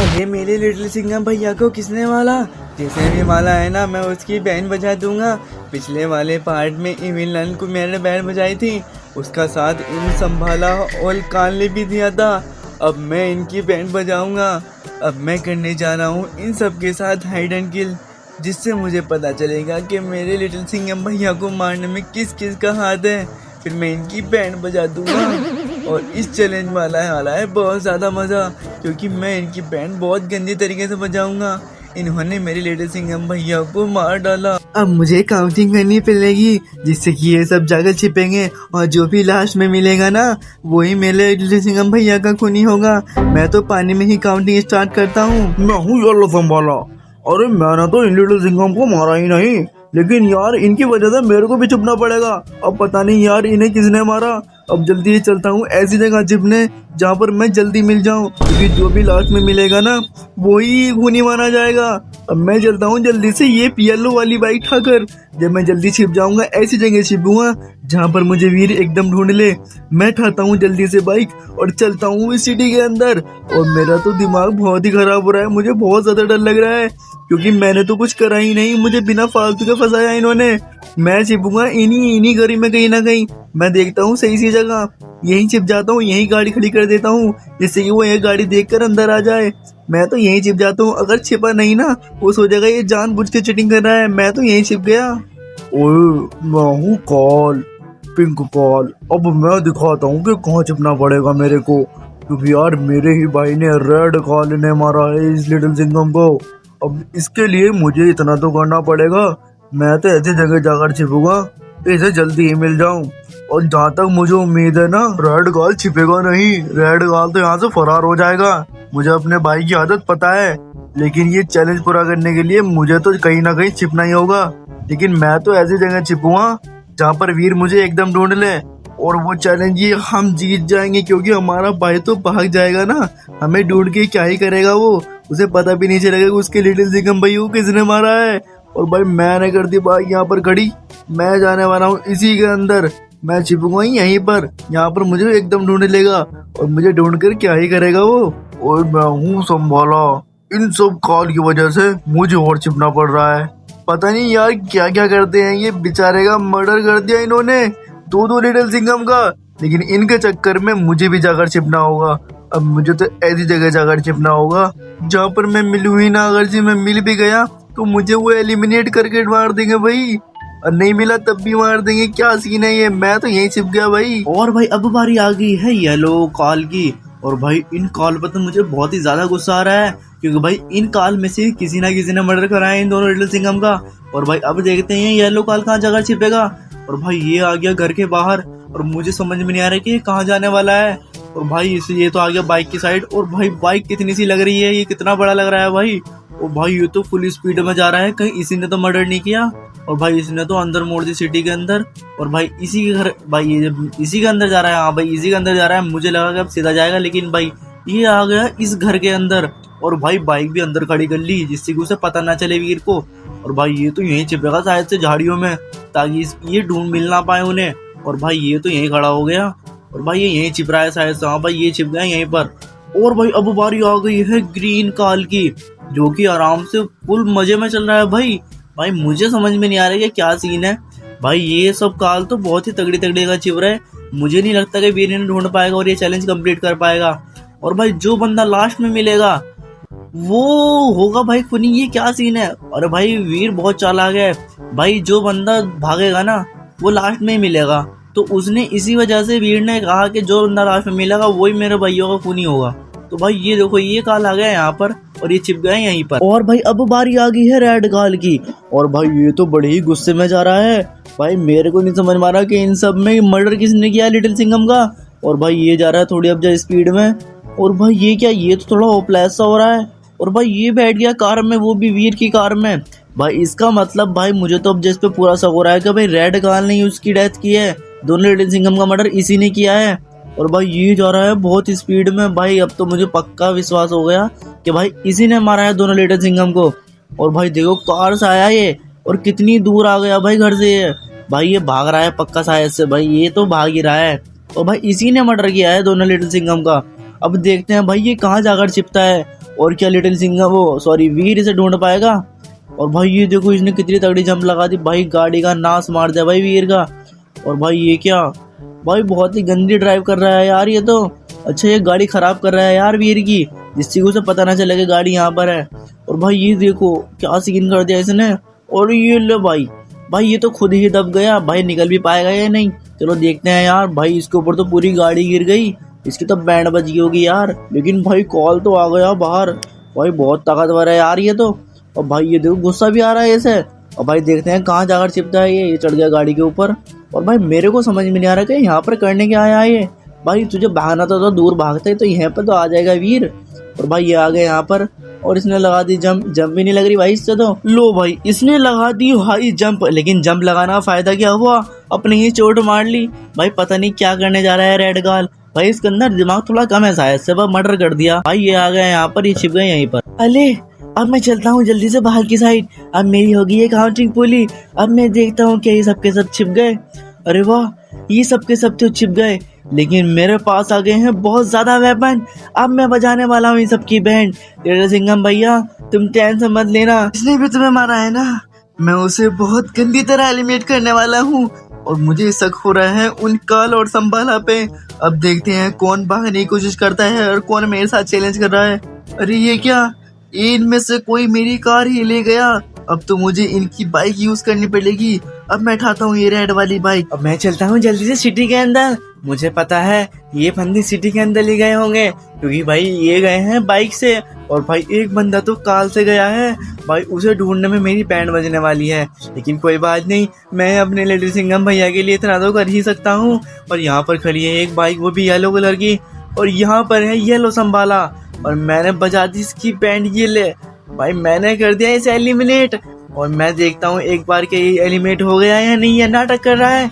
अरे मेरे लिटिल सिंघम भैया को किसने माला? जैसे भी माला है ना, मैं उसकी बैंड बजा दूंगा। पिछले वाले पार्ट में इविलन को मैंने बैंड बजाई थी, उसका साथ इन संभाला और कान ने भी दिया था। अब मैं इनकी बैंड बजाऊंगा। अब मैं करने जा रहा हूँ इन सब के साथ हाइड एंड किल, जिससे मुझे पता चलेगा कि मेरे लिटिल सिंघम भैया को मारने में किस किस का हाथ है। फिर मैं इनकी बैंड बजा दूंगा। और इस चैलेंज वाला है बहुत ज़्यादा मज़ा, क्योंकि मैं इनकी बैंड बहुत गंदे तरीके से बजाऊंगा। इन्होंने मेरे लिटिल सिंघम भैया को मार डाला। अब मुझे काउंटिंग करनी पड़ेगी, जिससे कि ये सब जाकर छिपेंगे और जो भी लास्ट में मिलेगा ना, वही मेरे लिटिल सिंघम भैया का खूनी होगा। मैं तो पानी में ही काउंटिंग स्टार्ट करता हूँ। मैं हूँ येलो संभाला। अरे मैंने तो इन लिटिल सिंघम को मारा ही नहीं, लेकिन यार इनकी वजह से मेरे को भी छुपना पड़ेगा। अब पता नहीं यार इन्हें किसने मारा। अब जल्दी ही चलता हूँ ऐसी जगह छिपने जहाँ पर मैं जल्दी मिल जाऊँ, क्योंकि जो भी लास्ट में मिलेगा ना, वही खूनी माना जाएगा। अब मैं चलता हूँ जल्दी से ये येलो वाली बाइक ठाकर। जब मैं जल्दी छिप जाऊंगा ऐसी जगह छिपूंगा जहाँ पर मुझे वीर एकदम ढूंढ ले। मैं ठाता हूँ जल्दी से बाइक और चलता हूँ इस सिटी के अंदर। और मेरा तो दिमाग बहुत ही खराब हो रहा है, मुझे बहुत ज्यादा डर लग रहा है, क्योंकि मैंने तो कुछ करा ही नहीं, मुझे बिना फालतू के फंसाया इन्होंने। मैं छिपूंगा इन्हीं गली में कहीं ना कहीं। मैं देखता हूँ सही सी जगह, यहीं छिप जाता हूँ, यहीं गाड़ी खड़ी कर देता हूँ, जिससे कि वो ये गाड़ी देखकर अंदर आ जाए। मैं तो यहीं छिप जाता हूँ। अगर छिपा नहीं ना, वो सोचेगा ये जानबूझ के चीटिंग कर रहा है। मैं तो यहीं छिप गया। ओए मैं हूँ कॉल, पिंक कॉल। अब मैं दिखाता हूँ कि कहाँ छिपना पड़ेगा मेरे को, क्योंकि यार मेरे ही भाई ने रेड कॉल ने मारा है इस लिटिल सिंघम को। अब इसके लिए मुझे इतना तो करना पड़ेगा। मैं तो ऐसी जगह जाकर छिपूंगा कि इसे जल्दी ही मिल जाऊं। और जहाँ तक मुझे उम्मीद है ना, रेड कॉल छिपेगा नहीं। रेड कॉल तो यहाँ से फरार हो जाएगा। मुझे अपने भाई की आदत पता है, लेकिन ये चैलेंज पूरा करने के लिए मुझे तो कहीं ना कहीं छिपना ही होगा। लेकिन मैं तो ऐसी जगह छिपूंगा जहाँ पर वीर मुझे एकदम ढूंढ ले, और वो चैलेंज ये हम जीत जाएंगे, क्योंकि हमारा भाई तो भाग जाएगा ना। हमें ढूंढ के क्या ही करेगा वो, उसे पता भी नहीं चलेगा कि उसके लिटिल सिंघम भाई को किसने मारा है। और भाई मैंने कर दी बाइक यहाँ पर खड़ी, मैं जाने वाला हूँ इसी के अंदर। मैं छिपूंगा यहीं पर, यहाँ पर मुझे एकदम ढूंढ लेगा, और मुझे ढूंढ कर क्या ही करेगा वो। और मैं हूँ संभाला। इन सब कॉल की वजह से मुझे और छिपना पड़ रहा है। पता नहीं यार क्या क्या करते हैं ये। बेचारे का मर्डर कर दिया इन्होंने, दो लिटिल सिंघम का, लेकिन इनके चक्कर में मुझे भी जाकर छिपना होगा। अब मुझे तो ऐसी जगह जाकर छिपना होगा जहाँ पर मैं मिलूँ ही ना। अगर जी मैं मिल भी गया तो मुझे वो एलिमिनेट करके मार देंगे भाई, और नहीं मिला तब भी मार देंगे। क्या सीन है ये, मैं तो यहीं छिप गया भाई। और भाई अब बारी आ गई है येलो कॉल की। और भाई इन कॉल पर तो मुझे बहुत ही ज्यादा गुस्सा आ रहा है, क्योंकि भाई इन कॉल में से किसी ना किसी ने मर्डर करा है इन दोनों लिटिल सिंघम का। और भाई अब देखते हैं येलो कॉल कहाँ जगह छिपेगा। और भाई ये आ गया घर के बाहर, और मुझे समझ में नहीं आ रहा कि ये कहाँ जाने वाला है। और भाई इसे ये तो आ गया बाइक की साइड। और भाई बाइक कितनी सी लग रही है, ये कितना बड़ा लग रहा है भाई। और भाई ये तो फुल स्पीड में जा रहा है, कहीं इसी ने तो मर्डर नहीं किया। और भाई इसने तो अंदर मोड़ दी सिटी के अंदर। और भाई इसी के घर, भाई ये इसी के अंदर जा रहा है। हाँ भाई इसी के अंदर जा रहा है। मुझे लगा कि अब सीधा जाएगा, लेकिन भाई ये आ गया इस घर के अंदर। और भाई बाइक भी अंदर खड़ी कर ली, जिससे कि उसे पता ना चले वीर को। और भाई ये तो यहीं छिपेगा शायद से झाड़ियों में, ताकि ये ढूंढ मिल ना पाए उन्हें। और भाई ये तो यहीं खड़ा हो गया, और भाई ये यहीं छिप रहा है शायद से। हाँ भाई ये छिप गया यहीं पर। और भाई अब बारी आ गई है ग्रीन कॉल की, जो कि आराम से फुल मजे में चल रहा है भाई। भाई मुझे समझ में नहीं आ रहा है कि क्या सीन है। भाई ये सब कॉल तो बहुत ही तगड़ी का छिप रहा है। मुझे नहीं लगता कि वीर इन्हें ढूंढ पाएगा और ये चैलेंज कंप्लीट कर पाएगा। और भाई जो बंदा लास्ट में मिलेगा वो होगा भाई खूनी। ये क्या सीन है। और भाई वीर बहुत चालाक है भाई, जो बंदा भागेगा ना वो लास्ट में ही मिलेगा। तो उसने इसी वजह से वीर ने कहा कि जो बंदा लास्ट में मिलेगा वही मेरे भाइयों का खूनी होगा। तो भाई ये देखो ये कॉल आ गया यहाँ पर, और ये छिप गए यहीं पर। और भाई अब बारी आ गई है रेड कॉल की। और भाई ये तो बड़े ही गुस्से में जा रहा है। भाई मेरे को नहीं समझ में आ रहा कि इन सब में मर्डर किसने किया लिटिल सिंघम का। और भाई ये जा रहा है थोड़ी अब जा स्पीड में। और भाई ये क्या, ये तो थोड़ा होपलेस सा हो रहा है। और भाई ये बैठ गया कार में, वो भी वीर की कार में। भाई इसका मतलब भाई मुझे तो अब जिस पे पूरा शक हो रहा है कि भाई रेड कॉल ने उसकी डेथ की है, दोनों लिटिल सिंघम का मर्डर इसी ने किया है। और भाई ये जा रहा है बहुत स्पीड में। भाई अब तो मुझे पक्का विश्वास हो गया कि भाई इसी ने मारा है दोनों लिटिल सिंघम को। और भाई देखो कार से आया ये, और कितनी दूर आ गया भाई घर से ये। भाई ये भाग रहा है पक्का शायद से, भाई ये तो भाग ही रहा है। और भाई इसी ने मर्डर किया है दोनों लिटिल सिंघम का। अब देखते हैं भाई ये कहाँ जाकर छिपता है। और क्या लिटिल सिंघम वो सॉरी वीर इसे ढूंढ पाएगा। और भाई ये देखो इसने कितनी तगड़ी जंप लगा दी भाई, गाड़ी का नाश मार दिया भाई वीर का। और भाई ये क्या, भाई बहुत ही गंदी ड्राइव कर रहा है यार ये तो। अच्छा ये गाड़ी खराब कर रहा है यार वीर की, जिससे कि उसे पता ना चले कि गाड़ी यहाँ पर है। और भाई ये देखो क्या सीन कर दिया इसने। और ये ले भाई, भाई ये तो खुद ही दब गया भाई, निकल भी पाएगा या नहीं, चलो देखते हैं यार। भाई इसके ऊपर तो पूरी गाड़ी गिर गई, इसकी तो बैंड बज गई होगी यार। लेकिन भाई कॉल तो आ गया बाहर, भाई बहुत ताकतवर है यार ये तो। और भाई ये देखो गुस्सा भी आ रहा है इसे। और भाई देखते हैं कहाँ जाकर चिपता है ये चढ़ गया गाड़ी के ऊपर। और भाई मेरे को समझ में नहीं आ रहा कि यहाँ पर करने क्या आया ये। भाई तुझे भागना तो दूर भागते तो यहाँ पर तो आ जाएगा वीर। और भाई ये आ गए यहाँ पर और इसने लगा दी जंप भी नहीं लग रही भाई इससे तो। लो भाई इसने लगा दी हाई जंप, लेकिन जंप लगाना फायदा क्या हुआ, अपने ही चोट मार ली। भाई पता नहीं क्या करने जा रहा है रेड गाल, भाई इसके अंदर दिमाग थोड़ा कम है शायद से, मर्डर कर दिया। भाई ये आ गए यहाँ पर, ये छिप गए यहीं पर। अले अब मैं चलता हूँ जल्दी से बाहर की साइड, अब मेरी होगी ये काउंटिंग पूरी। अब मैं देखता हूँ क्या ये सबके सब छिप गए। अरे वाह ये सबके सब तो छिप गए, लेकिन मेरे पास आ गए हैं बहुत ज्यादा वेपन। अब मैं बजाने वाला हूँ इन सबकी बैंड। लिटिल सिंघम भैया तुम टेंशन मत लेना, इसने भी तुम्हें मारा है ना, मैं उसे बहुत गंदी तरह एलिमिनेट करने वाला हूँ। और मुझे शक हो रहा है उन काल और संभाला पे। अब देखते हैं कौन भागने की कोशिश करता है और कौन मेरे साथ चैलेंज कर रहा है। अरे ये क्या, इनमें से कोई मेरी कार ही ले गया। अब तो मुझे इनकी बाइक यूज करनी पड़ेगी। अब मैं उठाता हूँ ये रेड वाली बाइक। अब मैं चलता हूँ जल्दी से सिटी के अंदर। मुझे पता है ये बंदे सिटी के अंदर ले गए होंगे, क्योंकि भाई ये गए हैं बाइक से। और भाई एक बंदा तो कार से गया है, भाई उसे ढूंढने में मेरी बैंड बजने वाली है। लेकिन कोई बात नहीं, मैं अपने लिटिल सिंघम भैया के लिए इतना तो कर ही सकता हूँ। और यहाँ पर खड़ी है एक बाइक, वो भी येलो कलर की, और यहाँ पर है येलो संभाला। और मैंने बजा दी इसकी बैंड, ये ले भाई मैंने कर दिया इसे एलिमिनेट। और मैं देखता हूँ एक बार के ये एलिमिनेट हो गया या नहीं, है नाटक कर रहा है।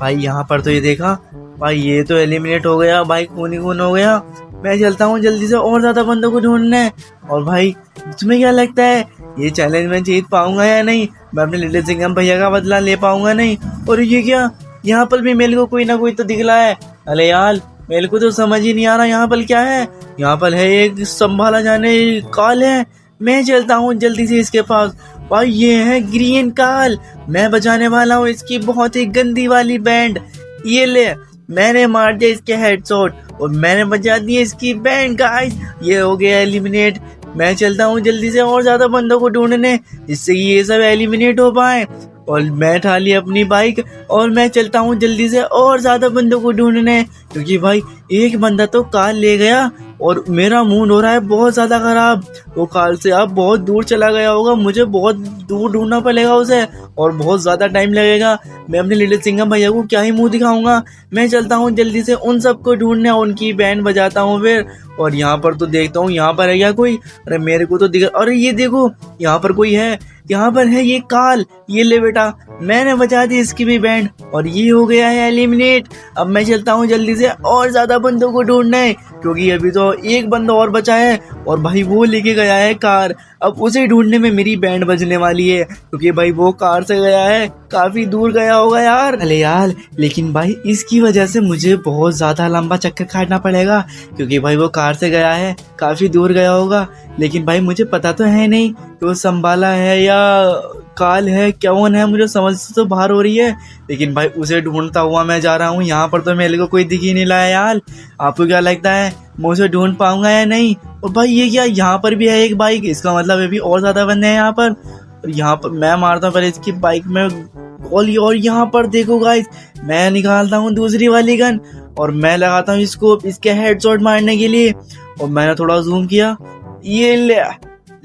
भाई यहाँ पर तो ये देखा, भाई ये तो एलिमिनेट हो गया, भाई खून ही खून हो गया। मैं चलता हूँ जल्दी से और ज्यादा बंदों को ढूंढने। और भाई तुम्हें क्या लगता है ये चैलेंज मैं जीत पाऊंगा या नहीं, मैं अपने लिटिल सिंघम भैया का बदला ले पाऊंगा नहीं। और ये क्या, यहाँ पर भी मेरे को कोई ना कोई तो दिख रहा है। अरे यार मेरे को तो समझ ही नहीं आ रहा यहाँ पर क्या है। यहाँ पर है एक संभाला जाने काल है, मैं चलता हूँ जल्दी से इसके पास। भाई ये है ग्रीन काल, मैं बजाने वाला हूँ इसकी बहुत ही गंदी वाली बैंड। ये ले मैंने मार दिया इसके हेडशॉट और मैंने बजा दी इसकी बैंड। गाइस ये हो गया एलिमिनेट। मैं चलता हूँ जल्दी से और ज्यादा बंदों को ढूंढने, जिससे ये सब एलिमिनेट हो पाए। और मैं उठा ली अपनी बाइक और मैं चलता हूँ जल्दी से और ज्यादा बंदों को ढूंढने, क्योंकि भाई एक बंदा तो कार ले गया और मेरा मूड हो रहा है बहुत ज्यादा खराब। वो कार से अब बहुत दूर चला गया होगा, मुझे बहुत दूर ढूंढना पड़ेगा उसे और बहुत ज्यादा टाइम लगेगा। मैं अपने लिटिल सिंघम भैया को क्या ही मुंह दिखाऊंगा। मैं चलता हूँ जल्दी से उन सबको ढूंढने, उनकी बैंड बजाता हूँ फिर। और यहाँ पर तो देखता हूँ यहाँ पर है क्या कोई, अरे मेरे को तो दिख, अरे ये देखो यहाँ पर कोई है, यहाँ पर है ये काल। ये ले बेटा मैंने बजा दी इसकी भी बैंड और ये हो गया है एलिमिनेट। अब मैं चलता हूँ जल्दी से और ज्यादा बंदों को ढूंढने, क्योंकि अभी तो एक बंदा और बचा है और भाई वो लेके गया है कार। अब उसे ढूंढने में मेरी बैंड बजने वाली है, क्योंकि भाई वो कार से गया है, काफी दूर गया होगा यार। अरे यार लेकिन भाई इसकी वजह से मुझे बहुत ज्यादा लंबा चक्कर काटना पड़ेगा, क्योंकि भाई वो कार से गया है, काफी दूर गया होगा। लेकिन भाई मुझे पता तो है नहीं कि वो संभाला है या काल है, कौन है, मुझे समझ से तो बाहर हो रही है। लेकिन भाई उसे ढूंढता हुआ मैं जा रहा हूँ। यहाँ पर तो मेरे को कोई दिख ही नहीं रहा है यार। आपको क्या लगता है मैं उसे ढूंढ पाऊंगा या नहीं? और भाई ये क्या, यहाँ पर भी है एक बाइक, इसका मतलब ये भी और ज्यादा बंदे हैं यहाँ पर। और यहाँ पर मैं मारता हूँ पहले इसकी बाइक में गोली। और यहाँ पर देखो गाइस मैं निकालता हूँ दूसरी वाली गन और मैं लगाता हूँ इसको इसके हेडशॉट मारने के लिए। और मैंने थोड़ा जूम किया, ये ले,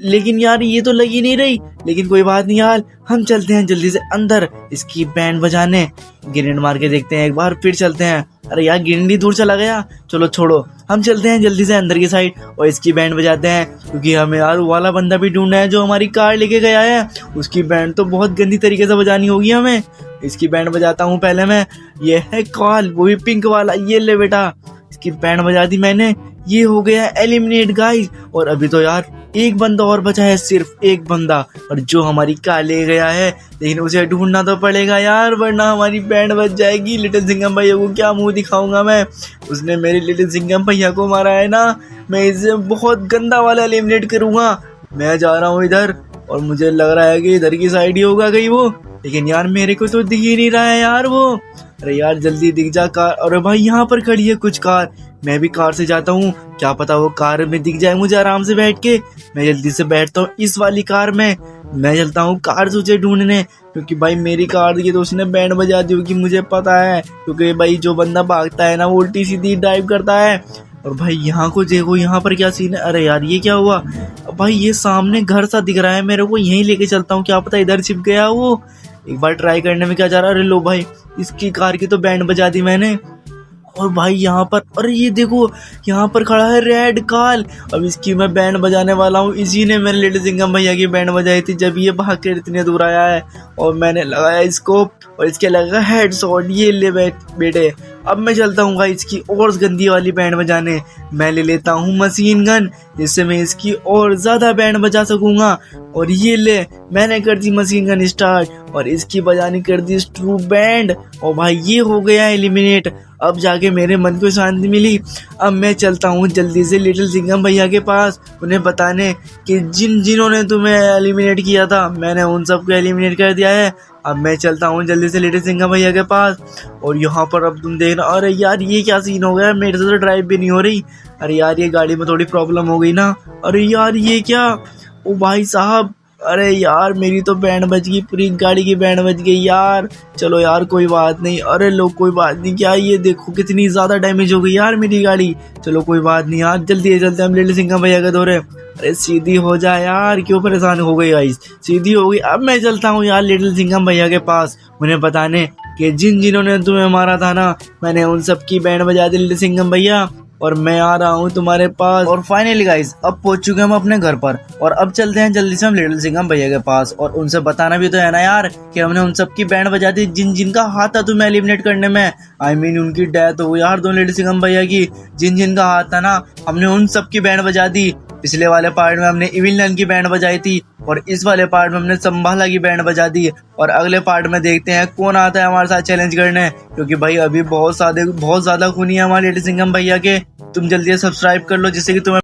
लेकिन यार ये तो लगी नहीं रही। लेकिन कोई बात नहीं यार, हम चलते हैं जल्दी से अंदर इसकी बैंड बजाने। ग्रेनेड मार के देखते हैं एक बार, फिर चलते हैं। अरे यार ग्रेनेड ही दूर चला गया, चलो छोड़ो, हम चलते हैं जल्दी से अंदर की साइड और इसकी बैंड बजाते हैं, क्योंकि हमें यार वो वाला बंदा भी ढूंढना है जो हमारी कार लेके गया है। उसकी बैंड तो बहुत गंदी तरीके से बजानी होगी हमें। इसकी बैंड बजाता हूँ पहले मैं। ये है कॉल, वो भी पिंक वाला। ये ले बेटा इसकी बैंड बजा दी मैंने। ये हो गया एलिमिनेट गाइस। और अभी तो यार एक बंदा और बचा है, सिर्फ एक बंदा, और जो हमारी कार ले गया है। लेकिन उसे ढूंढना तो पड़ेगा यार, वरना हमारी बैंड बच जाएगी। लिटिल सिंघम भैया को क्या मुंह दिखाऊंगा मैं, उसने मेरे लिटिल सिंघम भैया को मारा है ना। मैं इसे बहुत गंदा वाला एलिमिनेट करूंगा। मैं जा रहा हूँ इधर, और मुझे लग रहा है कि इधर की साइड ही होगा कहीं वो, लेकिन यार मेरे को तो दिख ही नहीं रहा है यार वो। अरे यार जल्दी दिख जा कार। अरे भाई यहाँ पर खड़ी है कुछ कार, मैं भी कार से जाता हूँ, क्या पता वो कार में दिख जाए मुझे आराम से बैठ के। मैं जल्दी से बैठता हूँ इस वाली कार में। मैं चलता हूँ कार से उसे ढूंढने, क्योंकि भाई मेरी कार की तो उसने बैंड बजा दी होगी, मुझे पता है। क्योंकि भाई जो बंदा भागता है ना वो उल्टी सीधी ड्राइव करता है। और भाई यहाँ को देखो, यहाँ पर क्या सीन है। अरे यार ये क्या हुआ भाई, ये सामने घर सा दिख रहा है मेरे को, यहीं लेके चलता हूँ, क्या पता इधर छिप गया वो। एक बार ट्राई करने में क्या जा रहा है। अरे लो भाई, इसकी कार की तो बैंड बजा दी मैंने। और भाई यहाँ पर, अरे ये देखो यहाँ पर खड़ा है रेड कार। अब इसकी मैं बैंड बजाने वाला हूँ। इसी ने मेरे लिटिल सिंघम भैया की बैंड बजाई थी जब ये भाग कर इतने दूर आया है। और मैंने लगाया इसको, और इसके लगा हेड शॉट। ये ले बेटे, अब मैं चलता हूँ इसकी और गंदी वाली बैंड बजाने। मैं ले लेता हूँ मशीन गन, जिससे मैं इसकी और ज्यादा बैंड बजा सकूंगा। और ये ले, मैंने कर दी मशीन गन स्टार्ट, और इसकी बजानी कर दी ट्रू बैंड। और भाई ये हो गया एलिमिनेट। अब जाके मेरे मन को शांति मिली। अब मैं चलता हूँ जल्दी से लिटिल सिंघम भैया के पास, उन्हें बताने कि जिन्होंने तुम्हें एलिमिनेट किया था, मैंने उन सबको एलिमिनेट कर दिया है। अब मैं चलता हूँ जल्दी से लिटिल सिंघम भैया के पास। और यहाँ पर अब तुम देखना, अरे यार ये क्या सीन हो गया, मेरे से तो ड्राइव भी नहीं हो रही। अरे यार ये गाड़ी में थोड़ी प्रॉब्लम हो गई ना। अरे यार ये क्या, ओ भाई साहब, अरे यार मेरी तो बैंड बज गई, पूरी गाड़ी की बैंड बज गई यार। चलो यार कोई बात नहीं। अरे लो कोई बात नहीं, क्या ये देखो कितनी ज्यादा डैमेज हो गई यार मेरी गाड़ी। चलो कोई बात नहीं यार, जल्दी चलते हम लिटिल सिंघम भैया के दौरे। अरे सीधी हो जा यार, क्यों परेशान हो गई गाइस, सीधी हो गई। अब मैं चलता हूँ यार लिटिल सिंघम भैया के पास, उन्हें बताने कि जिन्होंने तुम्हें मारा था ना, मैंने उन सब की बैंड बजा दी लिटिल सिंघम भैया, और मैं आ रहा हूँ तुम्हारे पास। और फाइनली गाइस अब पहुंच चुके हम अपने घर पर, और अब चलते हैं जल्दी से हम लिटिल सिंघम भैया के पास, और उनसे बताना भी तो है ना यार कि हमने उन सब की बैंड बजा दी जिनका हाथ था तुम्हें एलिमिनेट करने में। I mean उनकी डेथ हो यार, दो लिटिल सिंघम भैया की, जिनका हाथ था ना, हमने उन सब की बैंड बजा दी। पिछले वाले पार्ट में हमने इविल नन की बैंड बजाई थी, और इस वाले पार्ट में हमने संभाला की बैंड बजा दी। और अगले पार्ट में देखते हैं कौन आता है हमारे साथ चैलेंज करने, क्योंकि भाई अभी बहुत ज्यादा खूनी है हमारे लिटिल सिंघम भैया के। तुम जल्दी से सब्सक्राइब कर लो जिससे कि तुम्हें